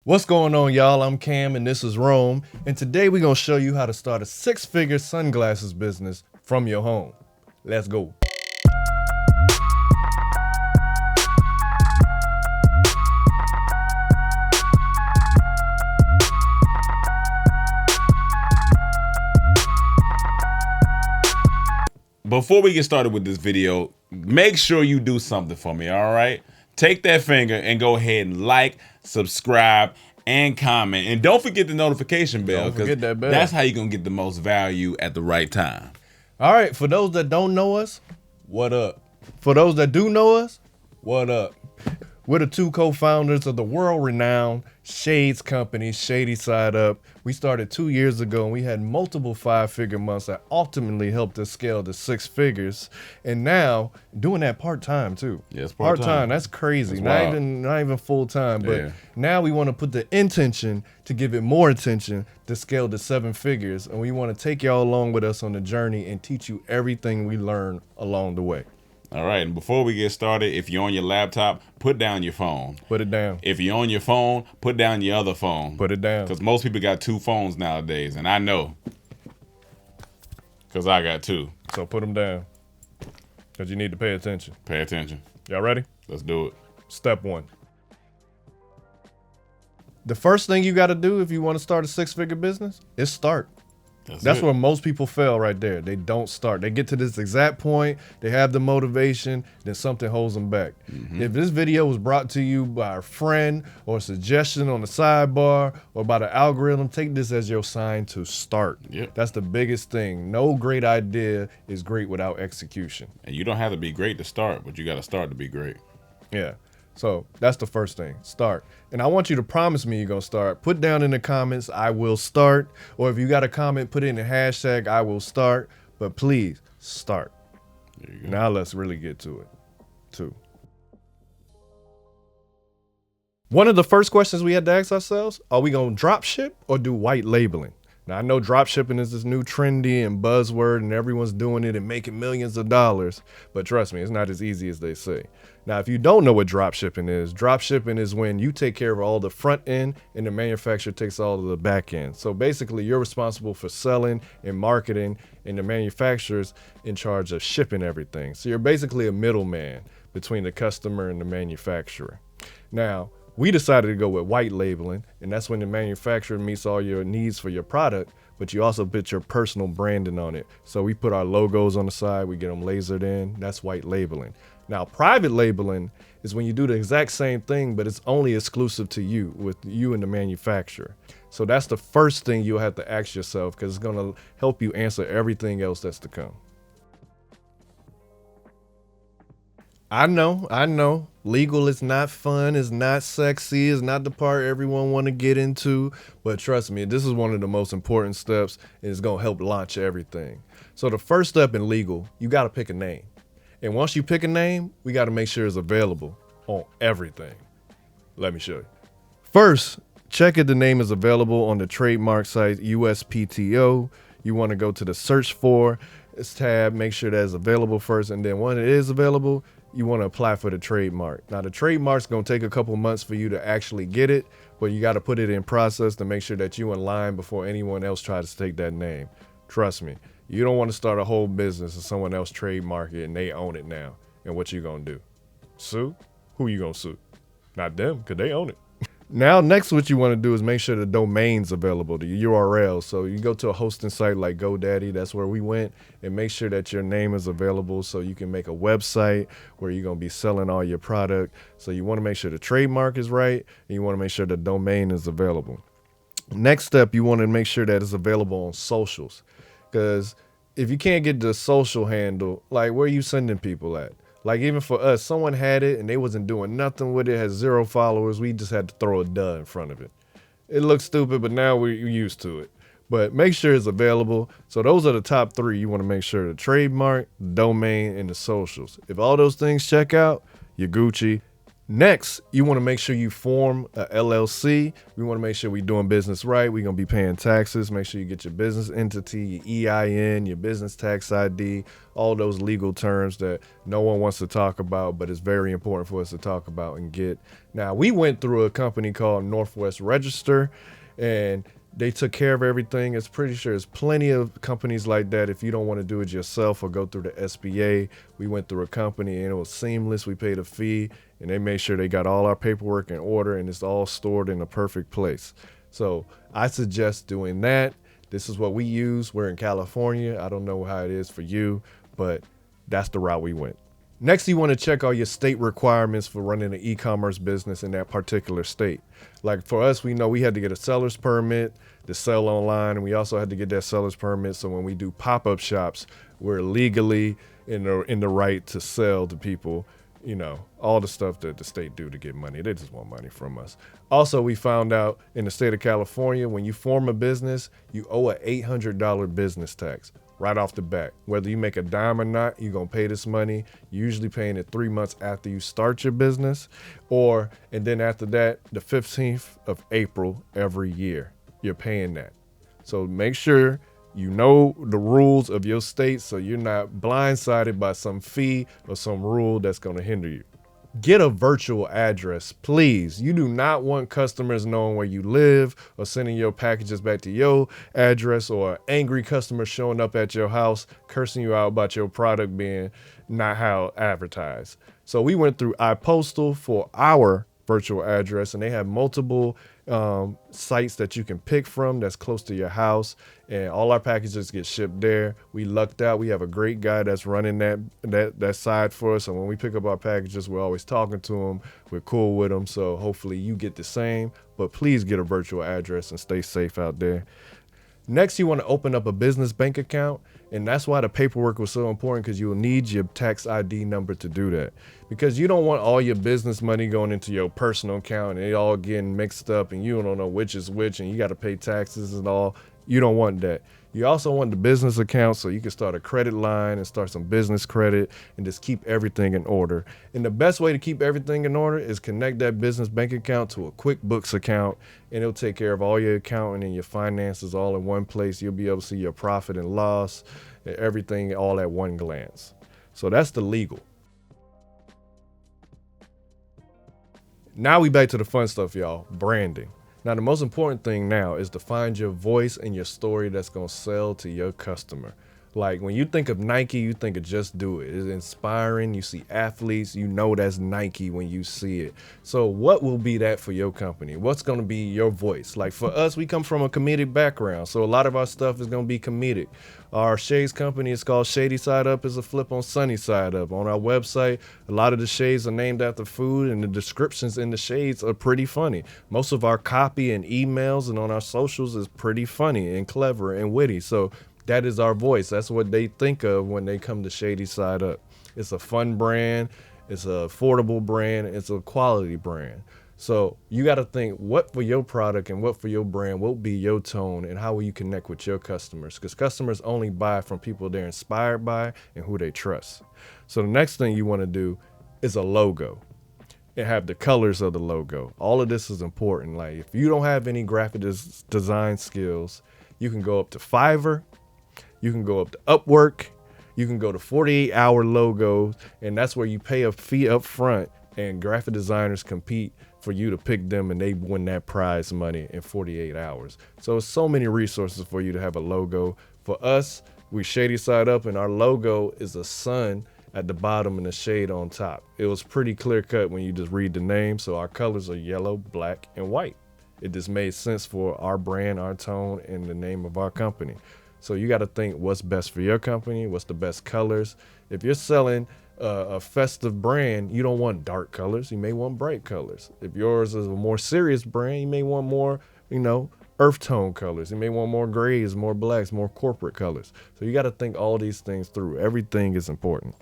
What's going on, y'all? I'm Cam and this is Rome, and today we're gonna show you how to start a six-figure sunglasses business from your home. Let's go. Before we get started with this video, make sure you do something for me, all right? Take that finger and go ahead and like, subscribe, and comment. And don't forget the notification bell, because that's how you're going to get the most value at the right time. All right, for those that don't know us, what up? For those that do know us, what up? We're the two co-founders of the world-renowned shades company, Shadysideup. We started 2 years ago, and we had multiple five-figure months that ultimately helped us scale to six figures. And now, doing that part-time too. Yes, part-time. That's crazy. Not even full-time, but now we want to put the intention to give it more attention to scale to seven figures. And we want to take y'all along with us on the journey and teach you everything we learn along the way. All right, and before we get started, if you're on your laptop, put down your phone. Put it down. If you're on your phone, put down your other phone. Put it down. Because most people got two phones nowadays, and I know. Because I got two. So put them down. Because you need to pay attention. Pay attention. Y'all ready? Let's do it. Step one. The first thing you got to do if you want to start a six-figure business is start. That's where most people fail right there. They don't start. They get to this exact point, they have the motivation, then something holds them back. If this video was brought to you by a friend or a suggestion on the sidebar or by the algorithm, take this as your sign to start. That's the biggest thing. No great idea is great without execution. And you don't have to be great to start, but you got to start to be great. Yeah. So that's the first thing, start. And I want you to promise me you're gonna start. Put down in the comments, I will start. Or if you got a comment, put in the hashtag, I will start. But please, start. There you go. Now let's really get to it, too. One of the first questions we had to ask ourselves, are we gonna drop ship or do white labeling? Now I know drop shipping is this new trendy and buzzword and everyone's doing it and making millions of dollars, but trust me, it's not as easy as they say. Now, if you don't know what drop shipping is when you take care of all the front end and the manufacturer takes all of the back end. So basically you're responsible for selling and marketing and the manufacturer's in charge of shipping everything. So you're basically a middleman between the customer and the manufacturer. Now, we decided to go with white labeling, and that's when the manufacturer meets all your needs for your product, but you also put your personal branding on it. So we put our logos on the side, we get them lasered in, that's white labeling. Now, private labeling is when you do the exact same thing, but it's only exclusive to you, with you and the manufacturer. So that's the first thing you'll have to ask yourself, because it's gonna help you answer everything else that's to come. I know. Legal is not fun, it's not sexy, it's not the part everyone want to get into, but trust me, this is one of the most important steps and it's going to help launch everything. So the first step in legal, you got to pick a name. And once you pick a name, we got to make sure it's available on everything. Let me show you. First, check if the name is available on the trademark site USPTO. You want to go to the search for this tab, make sure that's available first, and then when it is available, you want to apply for the trademark. Now the trademark's going to take a couple months for you to actually get it, but you got to put it in process to make sure that you in line before anyone else tries to take that name. Trust me, you don't want to start a whole business and someone else trademark it and they own it now. And what you going to do? Sue? Who you going to sue? Not them, because they own it. Now, next what you want to do is make sure the domain's available, the URL. So you go to a hosting site like GoDaddy, that's where we went, and make sure that your name is available so you can make a website where you're going to be selling all your product. So you want to make sure the trademark is right, and you want to make sure the domain is available. Next step, you want to make sure that it's available on socials, because if you can't get the social handle, like where are you sending people at? Like even for us, someone had it and they wasn't doing nothing with it, had 0 followers. We just had to throw a duh in front of it. It looks stupid, but now we're used to it. But make sure it's available. So those are the top 3. You want to make sure the trademark, the domain, and the socials. If all those things check out, you're Gucci. Next, you want to make sure you form a LLC. We want to make sure we're doing business right. We're going to be paying taxes. Make sure you get your business entity, your EIN, your business tax ID, all those legal terms that no one wants to talk about, but it's very important for us to talk about and get. Now, we went through a company called Northwest Register, and they took care of everything. It's pretty sure there's plenty of companies like that. If you don't want to do it yourself or go through the SBA, we went through a company and it was seamless. We paid a fee and they made sure they got all our paperwork in order and it's all stored in a perfect place. So I suggest doing that. This is what we use. We're in California. I don't know how it is for you, but that's the route we went. Next, you want to check all your state requirements for running an e-commerce business in that particular state. Like for us, we know we had to get a seller's permit to sell online, and we also had to get that seller's permit so when we do pop-up shops, we're legally in the right to sell to people, you know, all the stuff that the state do to get money. They just want money from us. Also, we found out in the state of California, when you form a business, you owe an $800 business tax. Right off the bat, whether you make a dime or not, you're going to pay this money. You're usually paying it 3 months after you start your business, and then after that, the 15th of April every year, you're paying that. So make sure you know the rules of your state so you're not blindsided by some fee or some rule that's going to hinder you. Get a virtual address, please. You do not want customers knowing where you live or sending your packages back to your address, or an angry customer showing up at your house cursing you out about your product being not how advertised. So we went through iPostal for our virtual address, and they have multiple sites that you can pick from that's close to your house, and all our packages get shipped there. We lucked out. We have a great guy that's running that side for us, and when we pick up our packages, we're always talking to him. We're cool with him, so hopefully you get the same, but please get a virtual address and stay safe out there. Next, you want to open up a business bank account, and that's why the paperwork was so important, because you will need your tax ID number to do that. Because you don't want all your business money going into your personal account and it all getting mixed up and you don't know which is which and you got to pay taxes and all. You don't want that. You also want the business account so you can start a credit line and start some business credit and just keep everything in order. And the best way to keep everything in order is connect that business bank account to a QuickBooks account, and it'll take care of all your accounting and your finances all in one place. You'll be able to see your profit and loss and everything all at one glance. So that's the legal. Now we back to the fun stuff, y'all. Branding. Now, the most important thing now is to find your voice and your story that's going to sell to your customer. Like when you think of Nike, you think of Just Do It. It's inspiring. You see athletes, you know that's Nike when you see it. So what will be that for your company? What's going to be your voice? Like for us, we come from a comedic background, so a lot of our stuff is going to be comedic. Our shades company is called Shadysideup. It's a flip on Sunny Side Up. On our website, a lot of the shades are named after food, and the descriptions in the shades are pretty funny. Most of our copy and emails and on our socials is pretty funny and clever and witty. So that is our voice. That's what they think of when they come to Shadysideup. It's a fun brand. It's an affordable brand. It's a quality brand. So you got to think what for your product and what for your brand will be your tone, and how will you connect with your customers? Because customers only buy from people they're inspired by and who they trust. So the next thing you want to do is a logo and have the colors of the logo. All of this is important. Like if you don't have any graphic design skills, you can go up to Fiverr. You can go up to Upwork. You can go to 48-hour logos, and that's where you pay a fee up front, and graphic designers compete for you to pick them, and they win that prize money in 48 hours. So it's so many resources for you to have a logo. For us, we Shadysideup, and our logo is a sun at the bottom and a shade on top. It was pretty clear cut when you just read the name. So our colors are yellow, black, and white. It just made sense for our brand, our tone, and the name of our company. So you got to think what's best for your company, what's the best colors. If you're selling a festive brand, you don't want dark colors. You may want bright colors. If yours is a more serious brand, you may want more, earth tone colors. You may want more grays, more blacks, more corporate colors. So you got to think all these things through. Everything is important.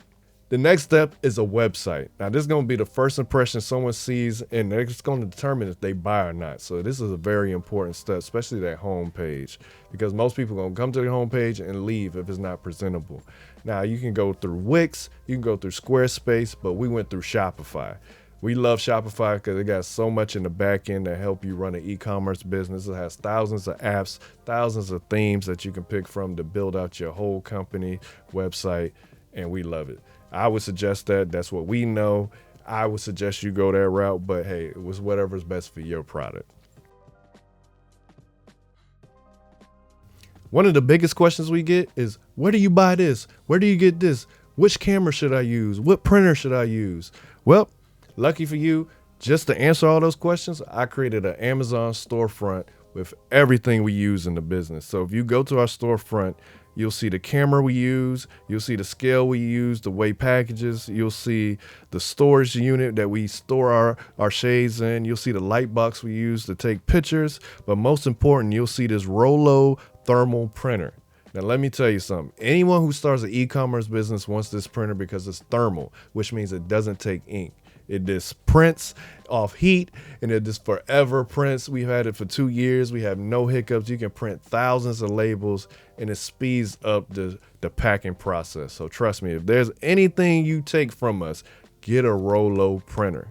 The next step is a website. Now, this is going to be the first impression someone sees, and it's going to determine if they buy or not. So this is a very important step, especially that home page, because most people are going to come to the home page and leave if it's not presentable. Now, you can go through Wix, you can go through Squarespace, but we went through Shopify. We love Shopify because it got so much in the back end to help you run an e-commerce business. It has thousands of apps, thousands of themes that you can pick from to build out your whole company website, and we love it. I would suggest that. That's what we know. I would suggest you go that route, but hey, it was whatever's best for your product. One of the biggest questions we get is, where do you buy this? Where do you get this? Which camera should I use? What printer should I use? Well, lucky for you, just to answer all those questions, I created an Amazon storefront with everything we use in the business. So if you go to our storefront, you'll see the camera we use, you'll see the scale we use to weigh packages, you'll see the storage unit that we store our shades in, you'll see the light box we use to take pictures, but most important, you'll see this Rollo thermal printer. Now, let me tell you something. Anyone who starts an e-commerce business wants this printer because it's thermal, which means it doesn't take ink. It just prints off heat, and it just forever prints. We've had it for 2 years. We have no hiccups. You can print thousands of labels, and it speeds up the packing process. So trust me, if there's anything you take from us, get a Rollo printer.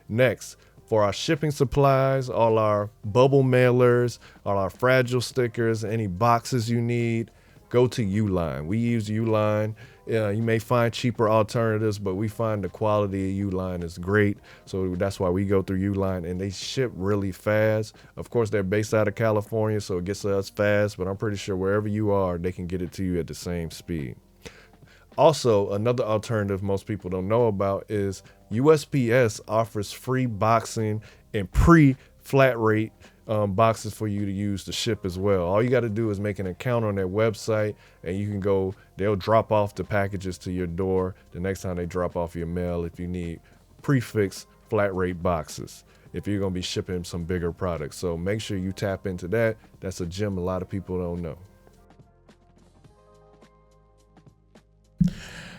Next, for our shipping supplies, all our bubble mailers, all our fragile stickers, any boxes you need, go to Uline. We use Uline. You may find cheaper alternatives, but we find the quality of Uline is great. So that's why we go through Uline, and they ship really fast. Of course, they're based out of California, so it gets to us fast, but I'm pretty sure wherever you are, they can get it to you at the same speed. Also, another alternative most people don't know about is USPS offers free boxing and pre-flat rate boxes for you to use to ship as well. All you got to do is make an account on their website, and you can go, they'll drop off the packages to your door the next time they drop off your mail if you need prefix flat rate boxes, if you're going to be shipping some bigger products. So make sure you tap into that. That's a gem a lot of people don't know.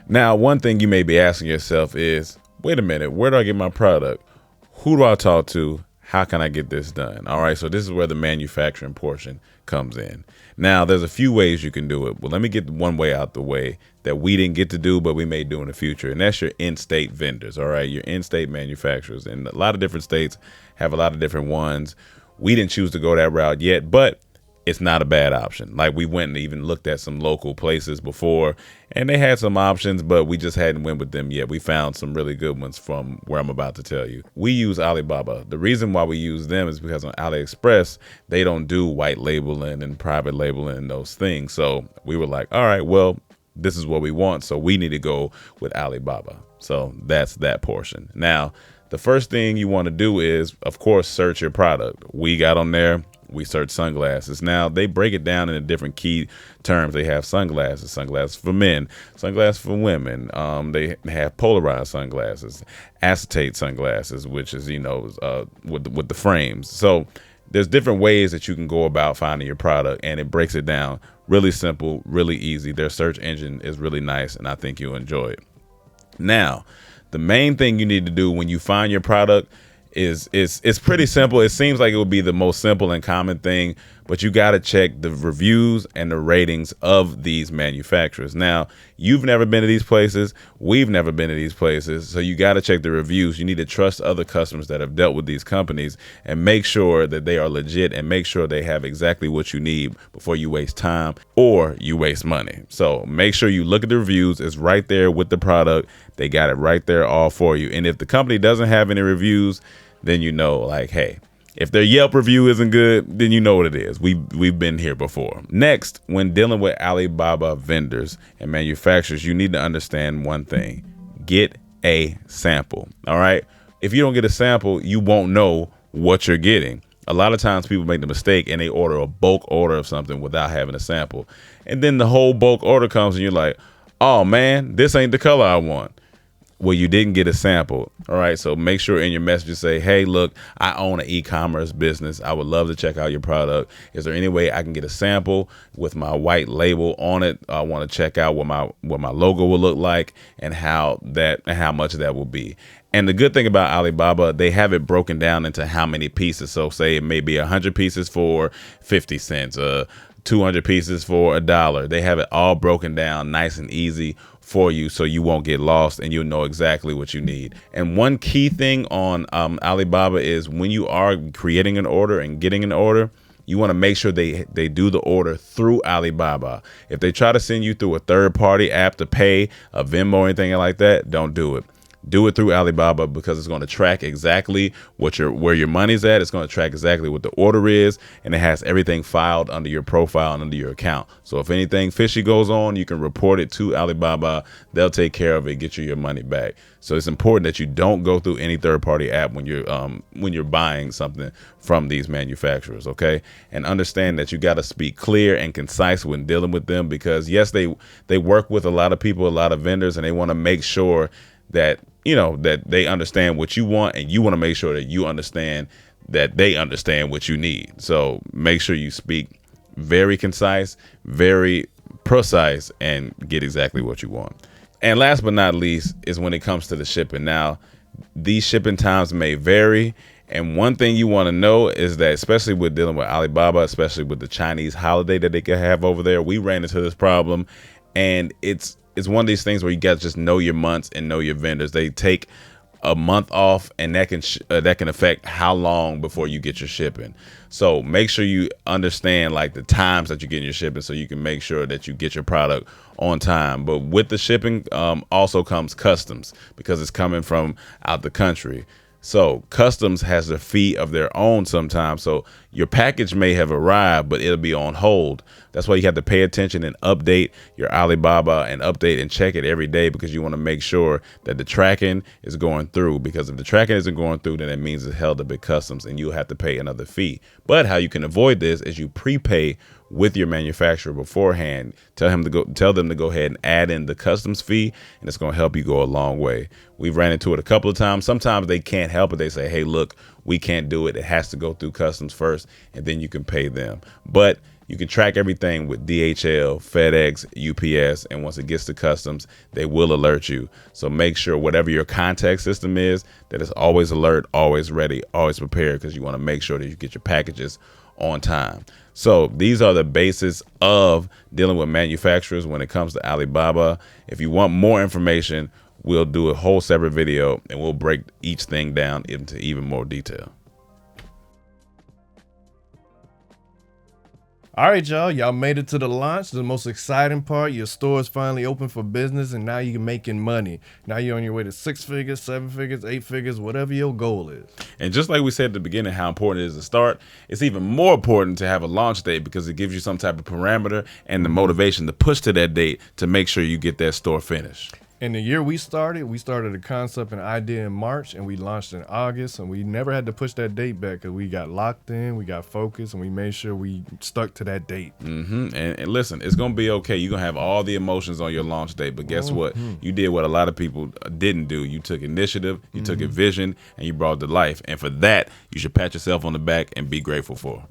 Now, one thing you may be asking yourself is, wait a minute, where do I get my product? Who do I talk to? How can I get this done? All right, so this is where the manufacturing portion comes in. Now, there's a few ways you can do it. Well, let me get one way out the way that we didn't get to do, but we may do in the future, and that's your in-state vendors, all right? Your in-state manufacturers. And a lot of different states have a lot of different ones. We didn't choose to go that route yet, but it's not a bad option. Like, we went and even looked at some local places before, and they had some options, but we just hadn't went with them yet. We found some really good ones from where I'm about to tell you. We use Alibaba. The reason why we use them is because on AliExpress, they don't do white labeling and private labeling and those things. So we were like, all right, well, this is what we want, so we need to go with Alibaba. So that's that portion. Now, the first thing you want to do is, of course, search your product. We got on there. We search sunglasses. Now, they break it down into different key terms. They have sunglasses for men, sunglasses for women. They have polarized sunglasses, acetate sunglasses, which is, with the frames. So there's different ways that you can go about finding your product, and it breaks it down really simple, really easy. Their search engine is really nice, and I think you'll enjoy it. Now, the main thing you need to do when you find your product is it's pretty simple. It seems like it would be the most simple and common thing, but you got to check the reviews and the ratings of these manufacturers. Now, you've never been to these places. We've never been to these places. So you got to check the reviews. You need to trust other customers that have dealt with these companies and make sure that they are legit and make sure they have exactly what you need before you waste time or you waste money. So make sure you look at the reviews. It's right there with the product. They got it right there all for you. And if the company doesn't have any reviews, then you know, like, hey, if their Yelp review isn't good, then you know what it is. We've been here before. Next, when dealing with Alibaba vendors and manufacturers, you need to understand one thing. Get a sample, all right? If you don't get a sample, you won't know what you're getting. A lot of times people make the mistake and they order a bulk order of something without having a sample. And then the whole bulk order comes and you're like, oh man, this ain't the color I want. Well, you didn't get a sample. All right. So make sure in your messages say, hey, look, I own an e-commerce business. I would love to check out your product. Is there any way I can get a sample with my white label on it? I want to check out what my logo will look like and how much that will be. And the good thing about Alibaba, they have it broken down into how many pieces. So say it may be 100 pieces for 50 cents, 200 pieces for $1. They have it all broken down nice and easy for you, so you won't get lost and you'll know exactly what you need. And one key thing on Alibaba is when you are creating an order and getting an order, you want to make sure they do the order through Alibaba. If they try to send you through a third-party app to pay, a Venmo or anything like that, don't do it. Do it through Alibaba, because it's going to track exactly where your money's at. It's going to track exactly what the order is, and it has everything filed under your profile and under your account. So if anything fishy goes on, you can report it to Alibaba. They'll take care of it, get you your money back. So it's important that you don't go through any third-party app when you're buying something from these manufacturers, okay? And understand that you got to speak clear and concise when dealing with them, because yes, they work with a lot of people, a lot of vendors, and they want to make sure that that they understand what you want, and you want to make sure that you understand that they understand what you need. So make sure you speak very concise, very precise, and get exactly what you want. And last but not least is when it comes to the shipping. Now, these shipping times may vary, and one thing you want to know is that, especially with dealing with Alibaba, especially with the Chinese holiday that they can have over there, we ran into this problem, and it's one of these things where you got to just know your months and know your vendors. They take a month off, and that can affect how long before you get your shipping. So make sure you understand like the times that you get your shipping, so you can make sure that you get your product on time. But with the shipping also comes customs, because it's coming from out the country. So customs has a fee of their own sometimes. So your package may have arrived, but it'll be on hold. That's why you have to pay attention and update your Alibaba and update and check it every day, because you want to make sure that the tracking is going through. Because if the tracking isn't going through, then it means it's held up at customs and you'll have to pay another fee. But how you can avoid this is you prepay with your manufacturer beforehand. Tell them to go ahead and add in the customs fee, and it's going to help you go a long way. We've ran into it a couple of times. Sometimes they can't help it. They say, hey, look, we can't do it. It has to go through customs first, and then you can pay them. But you can track everything with DHL, FedEx, UPS, and once it gets to customs, they will alert you. So make sure whatever your contact system is, that it's always alert, always ready, always prepared, because you want to make sure that you get your packages on time. So these are the basis of dealing with manufacturers when it comes to Alibaba. If you want more information, we'll do a whole separate video and we'll break each thing down into even more detail. All right, y'all made it to the launch, the most exciting part. Your store is finally open for business, and now you're making money. Now you're on your way to 6 figures, 7 figures, 8 figures, whatever your goal is. And just like we said at the beginning, how important it is to start, it's even more important to have a launch date, because it gives you some type of parameter and the motivation to push to that date to make sure you get that store finished. In the year we started a concept and idea in March, and we launched in August, and we never had to push that date back, because we got locked in, we got focused, and we made sure we stuck to that date. And listen, it's going to be okay. You're going to have all the emotions on your launch date, but guess what? You did what a lot of people didn't do. You took initiative, you took a vision, and you brought it to life. And for that, you should pat yourself on the back and be grateful for.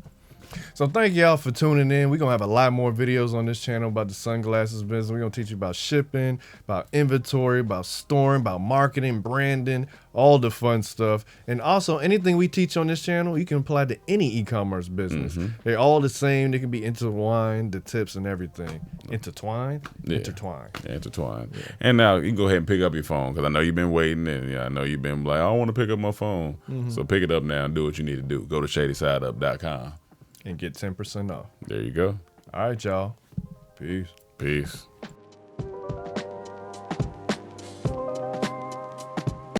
So thank y'all for tuning in. We're going to have a lot more videos on this channel about the sunglasses business. We're going to teach you about shipping, about inventory, about storing, about marketing, branding, all the fun stuff. And also, anything we teach on this channel, you can apply to any e-commerce business. They're all the same. They can be intertwined, the tips and everything. Intertwined? Yeah. Intertwined. Intertwined. Yeah. And now you can go ahead and pick up your phone, because I know you've been waiting, and I know you've been like, I don't want to pick up my phone. So pick it up now and do what you need to do. Go to Shadysideup.com. And get 10% off. There you go. All right, y'all. Peace. Peace.